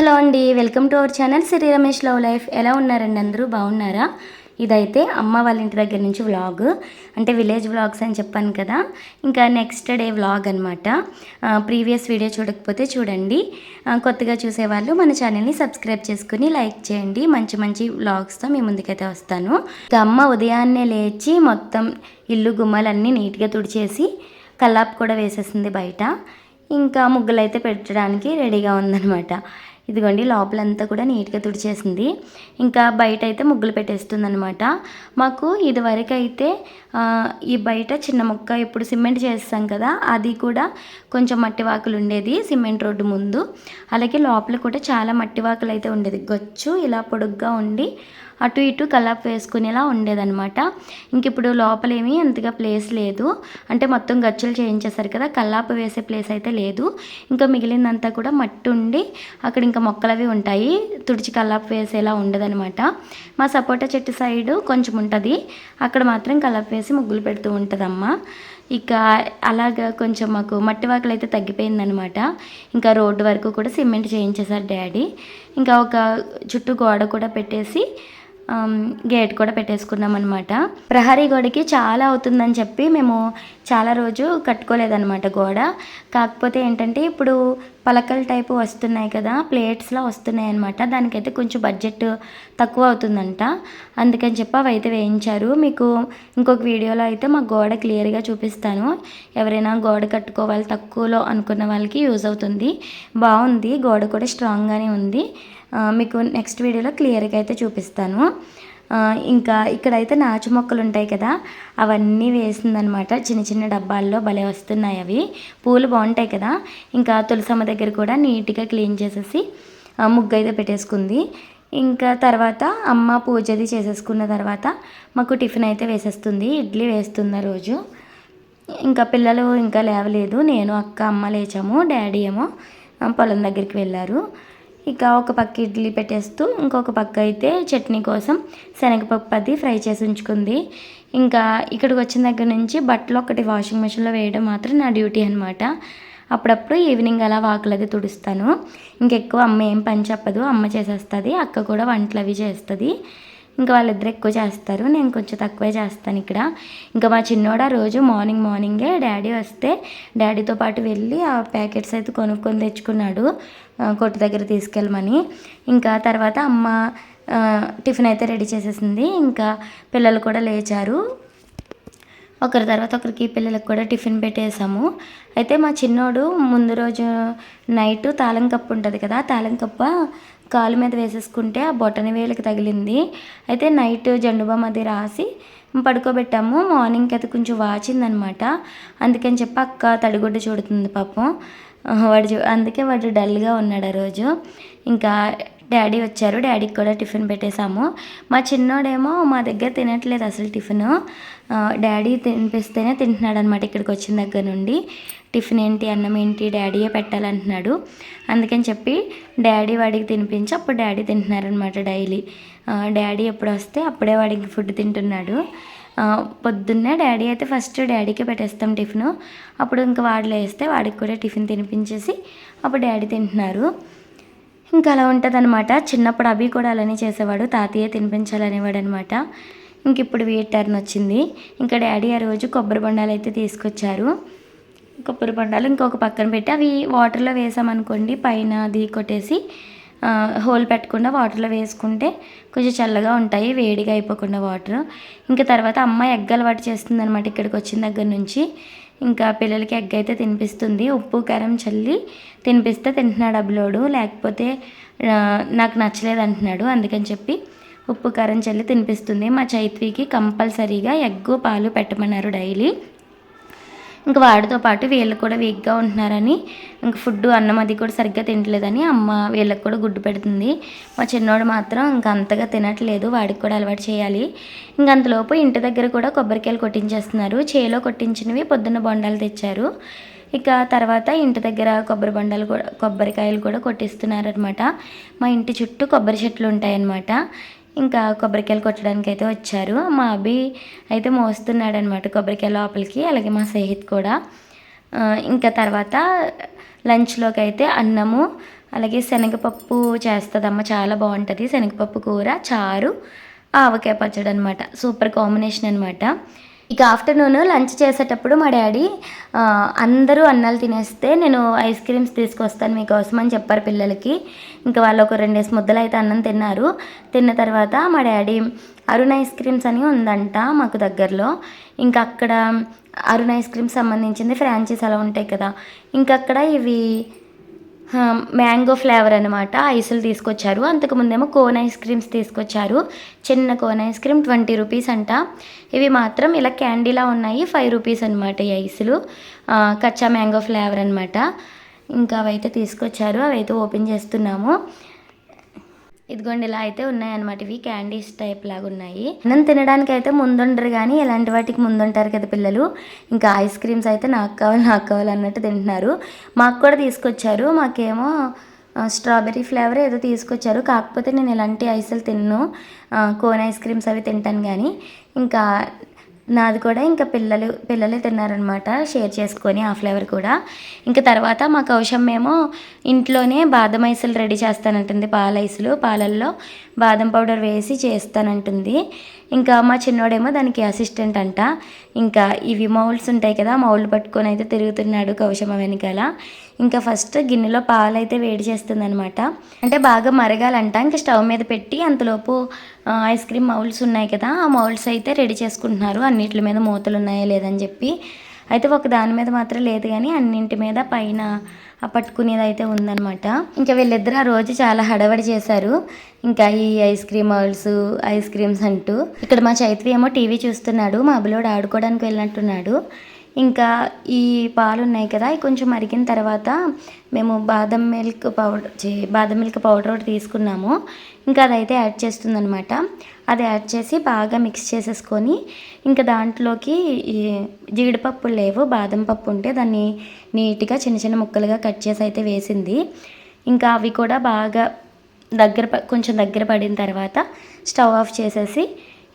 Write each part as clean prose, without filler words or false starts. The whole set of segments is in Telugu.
హలో అండి, welcome to our channel Sri Ramesh love life. ఎలా ఉన్నారండి? అందరూ బాగున్నారా? ఇదైతే అమ్మ వాళ్ళ ఇంటి దగ్గర నుంచి వ్లాగ్, అంటే విలేజ్ వ్లాగ్స్ అని చెప్పాను కదా, ఇంకా నెక్స్ట్ డే వ్లాగ్ అనమాట. ప్రీవియస్ వీడియో చూడకపోతే చూడండి. కొత్తగా చూసేవాళ్ళు మన ఛానల్ని సబ్స్క్రైబ్ చేసుకుని లైక్ చేయండి. మంచి మంచి వ్లాగ్స్తో మీ ముందుకైతే వస్తాను. ఇంకా అమ్మ ఉదయాన్నే లేచి మొత్తం ఇల్లు గుమ్మలన్నీ నీట్గా తుడిచేసి కల్లాపు కూడా వేసేసింది బయట. ఇంకా ముగ్గులు అయితే పెట్టడానికి రెడీగా ఉందన్నమాట. ఇదిగోండి, లోపలంతా కూడా నీట్గా తుడిచేసింది. ఇంకా బయట అయితే ముగ్గులు పెట్టేస్తుంది అనమాట. మాకు ఇదివరకు అయితే ఈ బయట చిన్న మొక్క ఇప్పుడు సిమెంట్ చేస్తాం కదా, అది కూడా కొంచెం మట్టి వాకులు ఉండేది సిమెంట్ రోడ్డు ముందు. అలాగే లోపల కూడా చాలా మట్టి వాకులు అయితే ఉండేది. గచ్చు ఇలా పొడుగ్గా ఉండి అటు ఇటు కల్లాపు వేసుకునేలా ఉండేదన్నమాట. ఇంక ఇప్పుడు లోపలేమీ అంతగా ప్లేస్ లేదు, అంటే మొత్తం గచ్చులు చేయించేశారు కదా, కల్లాపు వేసే ప్లేస్ అయితే లేదు. ఇంకా మిగిలిందంతా కూడా మట్టి ఉండి అక్కడ ఇంకా మొక్కలు అవి ఉంటాయి, తుడిచి కల్లాపు వేసేలా ఉండదనమాట. మా సపోటా చెట్టు సైడు కొంచెం ఉంటుంది, అక్కడ మాత్రం కల్లాపు వేసి ముగ్గులు పెడుతూ ఉంటుందమ్మ. ఇక అలాగా కొంచెం మాకు మట్టి వాకులు అయితే తగ్గిపోయిందనమాట. ఇంకా రోడ్డు వరకు కూడా సిమెంట్ చేయించేశారు డాడీ. ఇంకా ఒక చుట్టూ గోడ కూడా పెట్టేసి గేట్ కూడా పెట్టేసుకున్నాం అనమాట. ప్రహరీ గోడకి చాలా అవుతుందని చెప్పి మేము చాలా రోజు కట్టుకోలేదన్నమాట గోడ. కాకపోతే ఏంటంటే ఇప్పుడు పలకల టైపు వస్తున్నాయి కదా, ప్లేట్స్లో వస్తున్నాయి అనమాట. దానికైతే కొంచెం బడ్జెట్ తక్కువ అవుతుందంట, అందుకని చెప్పి అవి అయితే వేయించారు. మీకు ఇంకొక వీడియోలో అయితే మా గోడ క్లియర్గా చూపిస్తాను. ఎవరైనా గోడ కట్టుకోవాలి తక్కువలో అనుకున్న వాళ్ళకి యూజ్ అవుతుంది. బాగుంది, గోడ కూడా స్ట్రాంగ్గానే ఉంది. మీకు నెక్స్ట్ వీడియోలో క్లియర్గా అయితే చూపిస్తాను. ఇంకా ఇక్కడైతే నాచు మొక్కలు ఉంటాయి కదా, అవన్నీ వేసిందనమాట. చిన్న చిన్న డబ్బాల్లో భలే వస్తున్నాయి అవి, పూలు బాగుంటాయి కదా. ఇంకా తులసమ్మ దగ్గర కూడా నీట్గా క్లీన్ చేసేసి ముగ్గు అయితే పెట్టేసుకుంది. ఇంకా తర్వాత అమ్మ పూజది చేసేసుకున్న తర్వాత మాకు టిఫిన్ అయితే వేసేస్తుంది, ఇడ్లీ వేస్తుంది రోజు. ఇంకా పిల్లలు ఇంకా లేవలేదు, నేను అక్క అమ్మ లేచాము. డాడీ ఏమో పొలం దగ్గరికి వెళ్ళారు. ఇక ఒక పక్క ఇడ్లీ పెట్టేస్తూ ఇంకొక పక్క అయితే చట్నీ కోసం శనగపప్పు అది ఫ్రై చేసి ఉంచుకుంది. ఇంకా ఇక్కడికి వచ్చిన దగ్గర నుంచి బట్టలు ఒకటి వాషింగ్ మిషన్లో వేయడం మాత్రం నా డ్యూటీ అనమాట. అప్పుడప్పుడు ఈవినింగ్ అలా వాకులు అది తుడుస్తాను. ఇంకెక్కువ అమ్మ ఏం పని చెప్పదు, అమ్మ చేసేస్తుంది. అక్క కూడా వంటలు అవి చేస్తుంది. ఇంకా వాళ్ళిద్దరు ఎక్కువ చేస్తారు, నేను కొంచెం తక్కువే చేస్తాను ఇక్కడ. ఇంకా మా చిన్నోడ రోజు మార్నింగే డాడీ వస్తే డాడీతో పాటు వెళ్ళి ఆ ప్యాకెట్స్ అయితే కొనుక్కొని తెచ్చుకున్నాడు కొట్టు దగ్గర తీసుకెళ్ళమని. ఇంకా తర్వాత అమ్మ టిఫిన్ అయితే రెడీ చేసేసింది. ఇంకా పిల్లలు కూడా లేచారు, ఒకరి తర్వాత ఒకరికి పిల్లలకు కూడా టిఫిన్ పెట్టేసాము. అయితే మా చిన్నోడు ముందు రోజు నైట్ తాళం కప్పు ఉంటుంది కదా, తాళం కప్ప కాలు మీద వేసేసుకుంటే ఆ బొటని వేలికి తగిలింది. అయితే నైట్ జండుబామ్ అది రాసి పడుకోబెట్టాము. మార్నింగ్కి అయితే కొంచెం వాచిందనమాట. అందుకని చెప్పి అక్క తడిగుడ్డ చూడుతుంది పాపం. అందుకే వాడు డల్గా ఉన్నాడు ఆ రోజు. ఇంకా డాడీ వచ్చారు, డాడీకి కూడా టిఫిన్ పెట్టేశాము. మా చిన్నోడేమో మా దగ్గర తినట్లేదు అసలు టిఫిన్. డాడీ తినిపిస్తేనే తింటున్నాడు అనమాట. ఇక్కడికి వచ్చిన దగ్గర నుండి టిఫిన్ ఏంటి, అన్నం ఏంటి, డాడీయే పెట్టాలంటున్నాడు. అందుకని చెప్పి డాడీ వాడికి తినిపించి అప్పుడు డాడీ తింటున్నారనమాట డైలీ. డాడీ ఎప్పుడు వస్తే అప్పుడే వాడికి ఫుడ్ తింటున్నాడు. పొద్దున్నే డాడీ అయితే ఫస్ట్ డాడీకే పెట్టేస్తాం టిఫిన్. అప్పుడు ఇంకా వాడు లేస్తే వాడికి కూడా టిఫిన్ తినిపించేసి అప్పుడు డాడీ తింటున్నారు. ఇంకా అలా ఉంటుంది అనమాట. చిన్నప్పుడు అభి కూడా అలానే చేసేవాడు, తాతయ్య తినిపించాలనేవాడు అనమాట. ఇంక ఇప్పుడు వీడి టర్న్ వచ్చింది. ఇంకా డాడీ ఆ రోజు కొబ్బరి బొండాలు అయితే తీసుకొచ్చారు. కొబ్బరి బొండాలు ఇంకొక పక్కన పెట్టి అవి వాటర్లో వేసామనుకోండి, పైన అది కొట్టేసి హోల్ పెట్టకుండా వాటర్లో వేసుకుంటే కొంచెం చల్లగా ఉంటాయి, వేడిగా అయిపోకుండా వాటర్. ఇంకా తర్వాత అమ్మ ఎగ్ అలవాటు చేస్తుంది అనమాట ఇక్కడికి వచ్చిన దగ్గర నుంచి. ఇంకా పిల్లలకి ఎగ్ అయితే తినిపిస్తుంది, ఉప్పు కారం చల్లి తినిపిస్తే తింటున్నాడు అబ్లోడు. లేకపోతే నాకు నచ్చలేదు అంటున్నాడు, అందుకని చెప్పి ఉప్పు కారం చల్లి తినిపిస్తుంది. మా చైత్వికి కంపల్సరీగా ఎగ్గు పాలు పెట్టమన్నారు డైలీ. ఇంకా వాడితో పాటు వీళ్ళు కూడా వీక్గా ఉంటున్నారని, ఇంక ఫుడ్ అన్నం అది కూడా సరిగ్గా తినట్లేదని అమ్మ వీళ్ళకి కూడా గుడ్డు పెడుతుంది. మా చిన్నోడు మాత్రం ఇంకా అంతగా తినట్లేదు, వాడికి కూడా అలవాటు చేయాలి. ఇంక అంతలోపు ఇంటి దగ్గర కూడా కొబ్బరికాయలు కొట్టించేస్తున్నారు. చేలో కొట్టించినవి పొద్దున్న బొండాలు తెచ్చారు. ఇక తర్వాత ఇంటి దగ్గర కొబ్బరికాయలు కూడా కొట్టిస్తున్నారనమాట. మా ఇంటి చుట్టూ కొబ్బరి చెట్లు ఉంటాయన్నమాట. ఇంకా కొబ్బరికాయలు కొట్టడానికి అయితే వచ్చారు. మా అభి అయితే మోస్తున్నాడు అనమాట కొబ్బరికాయ లోపలికి, అలాగే మా స్నేహిత్ కూడా. ఇంకా తర్వాత లంచ్లోకి అయితే అన్నము, అలాగే శనగపప్పు చేస్తుందమ్మ, చాలా బాగుంటుంది. శనగపప్పు కూర, చారు, ఆవకాయ పచ్చడి అనమాట. సూపర్ కాంబినేషన్ అనమాట. ఇక ఆఫ్టర్నూన్ లంచ్ చేసేటప్పుడు మా డాడీ అందరూ అన్నాలు తినేస్తే నేను ఐస్ క్రీమ్స్ తీసుకొస్తాను మీకోసం అని చెప్పారు పిల్లలకి. ఇంకా వాళ్ళు ఒక 2 ముద్దలు అయితే అన్నం తిన్నారు. తిన్న తర్వాత మా డాడీ అరుణ్ ఐస్ క్రీమ్స్ అని ఉందంట మాకు దగ్గరలో. ఇంకా అక్కడ అరుణ్ ఐస్ క్రీమ్స్ సంబంధించింది ఫ్రాంచైజ్ అలా ఉంటాయి కదా, ఇంకా అక్కడ ఇవి మ్యాంగో ఫ్లేవర్ అనమాట ఐసులు తీసుకొచ్చారు. అంతకుముందేమో కోన్ ఐస్ క్రీమ్స్ తీసుకొచ్చారు. చిన్న కోన్ ఐస్ క్రీమ్ 20 రూపీస్ అంట. ఇవి మాత్రం ఇలా క్యాండీలా ఉన్నాయి, 5 రూపీస్ అనమాట ఈ ఐసులు. కచ్చా మ్యాంగో ఫ్లేవర్ అనమాట. ఇంకా అవైతే తీసుకొచ్చారు, అవైతే ఓపెన్ చేస్తున్నాము. ఇదిగోండి ఇలా అయితే ఉన్నాయన్నమాట. ఇవి క్యాండీస్ టైప్ లాగా ఉన్నాయి. అన్నం తినడానికి అయితే ముందుండరు కానీ ఇలాంటి వాటికి ముందుంటారు కదా పిల్లలు. ఇంకా ఐస్ క్రీమ్స్ అయితే నాకు కావాలి అన్నట్టు తింటున్నారు. మాకు కూడా తీసుకొచ్చారు. మాకేమో స్ట్రాబెర్రీ ఫ్లేవర్ ఏదో తీసుకొచ్చారు. కాకపోతే నేను ఇలాంటి ఐసులు తిన్ను, కోన్ ఐస్ క్రీమ్స్ అవి తింటాను. కానీ ఇంకా నాది కూడా ఇంకా పిల్లలే తిన్నారనమాట షేర్ చేసుకొని ఆ ఫ్లేవర్ కూడా. ఇంకా తర్వాత మా కౌశమ్మేమో ఇంట్లోనే బాదం ఐసులు రెడీ చేస్తానంటుంది. పాలల్లో బాదం పౌడర్ వేసి చేస్తానంటుంది. ఇంకా మా చిన్నోడేమో దానికి అసిస్టెంట్ అంట. ఇంకా ఇవి మౌల్డ్స్ ఉంటాయి కదా, మౌల్డ్ పట్టుకొని అయితే తిరుగుతున్నాడు కౌశమ్మ వెనకాల. ఇంకా ఫస్ట్ గిన్నెలో పాలు అయితే వేడి చేస్తుంది అనమాట. అంటే బాగా మరగాలంట. ఇంకా స్టవ్ మీద పెట్టి అంతలోపు ఐస్ క్రీమ్ మౌల్డ్స్ ఉన్నాయి కదా, ఆ మౌల్డ్స్ అయితే రెడీ చేసుకుంటున్నారు. అన్నిటి మీద మూతలు ఉన్నాయా లేదని చెప్పి. అయితే ఒక దాని మీద మాత్రం లేదు కానీ అన్నింటి మీద పైన పట్టుకునేది అయితే ఉందన్నమాట. ఇంకా వీళ్ళిద్దరు ఆ రోజు చాలా హడావడి చేశారు. ఇంకా ఈ ice cream moulds, ice creams అంటూ. ఇక్కడ మా చైత్వి ఏమో టీవీ చూస్తున్నాడు, మా అబ్బులోడు ఆడుకోవడానికి వెళ్ళినట్టున్నాడు. ఇంకా ఈ పాలు ఉన్నాయి కదా, అవి కొంచెం మరిగిన తర్వాత మేము బాదం మిల్క్ పౌడర్ ఒకటి తీసుకున్నాము. ఇంకా అదైతే యాడ్ చేస్తుందనమాట. అది యాడ్ చేసి బాగా మిక్స్ చేసేసుకొని ఇంకా దాంట్లోకి జీడిపప్పు లేవు, బాదం పప్పు ఉంటే దాన్ని నీట్గా చిన్న చిన్న ముక్కలుగా కట్ చేసి అయితే వేసింది. ఇంకా అవి కూడా బాగా కొంచెం దగ్గర పడిన తర్వాత స్టవ్ ఆఫ్ చేసేసి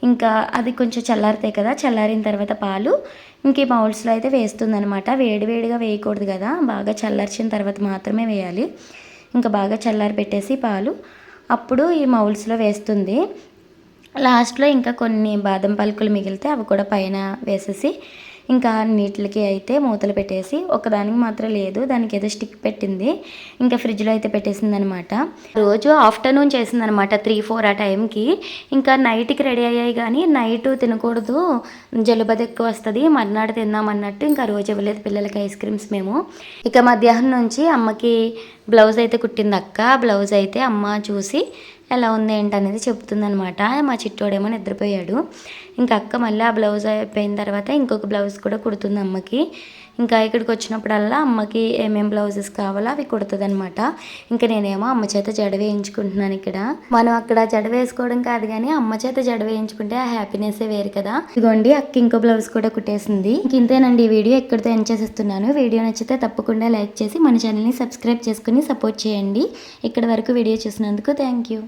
ఇంకా అది కొంచెం చల్లారుతాయి కదా, చల్లారిన తర్వాత పాలు ఇంక ఈ బౌల్స్లో అయితే వేస్తుందనమాట. వేడివేడిగా వేయకూడదు కదా, బాగా చల్లార్చిన తర్వాత మాత్రమే వేయాలి. ఇంకా బాగా చల్లారి పెట్టేసి పాలు అప్పుడు ఈ మౌల్స్లో వేస్తుంది. లాస్ట్లో ఇంకా కొన్ని బాదం పలుకులు మిగిలితే అవి కూడా పైన వేసేసి ఇంకా నీటికి అయితే మూతలు పెట్టేసి, ఒకదానికి మాత్రం లేదు, దానికి ఏదో స్టిక్ పెట్టింది, ఇంకా ఫ్రిడ్జ్లో అయితే పెట్టేసింది అనమాట. రోజు ఆఫ్టర్నూన్ చేసిందనమాట 3-4 ఆ టైంకి. ఇంకా నైట్కి రెడీ అయ్యాయి కానీ నైట్ తినకూడదు, జలుబది ఎక్కువ వస్తుంది, మర్నాడు తిందాం అన్నట్టు ఇంకా రోజు ఇవ్వలేదు పిల్లలకి ఐస్ క్రీమ్స్ మేము. ఇక మధ్యాహ్నం నుంచి అమ్మకి బ్లౌజ్ అయితే కుట్టింది అక్క. బ్లౌజ్ అయితే అమ్మ చూసి ఎలా ఉంది ఏంటనేది చెప్తుందనమాట. మా చిట్టోడేమో నిద్రపోయాడు. ఇంకా అక్క మళ్ళీ ఆ బ్లౌజ్ అయిపోయిన తర్వాత ఇంకొక బ్లౌజ్ కూడా కుడుతుంది అమ్మకి. ఇంకా ఇక్కడికి వచ్చినప్పుడల్లా అమ్మకి ఏమేమి బ్లౌజెస్ కావాలో అవి కుడుతుంది అనమాట. ఇంకా నేనేమో అమ్మ చేత జడ వేయించుకుంటున్నాను. ఇక్కడ మనం అక్కడ జడ వేసుకోవడం కాదు కానీ అమ్మ చేత జడ వేయించుకుంటే ఆ హ్యాపీనెస్సే వేరు కదా. ఇదిగోండి అక్క ఇంకో బ్లౌజ్ కూడా కుట్టేసింది. ఇంతేనండి ఈ వీడియో ఎక్కడితో ఎండ్ చేసేస్తున్నాను. వీడియో నచ్చితే తప్పకుండా లైక్ చేసి మన ఛానల్ని సబ్స్క్రైబ్ చేసుకుని సపోర్ట్ చేయండి. ఇక్కడ వరకు వీడియో చూసినందుకు థ్యాంక్ యూ.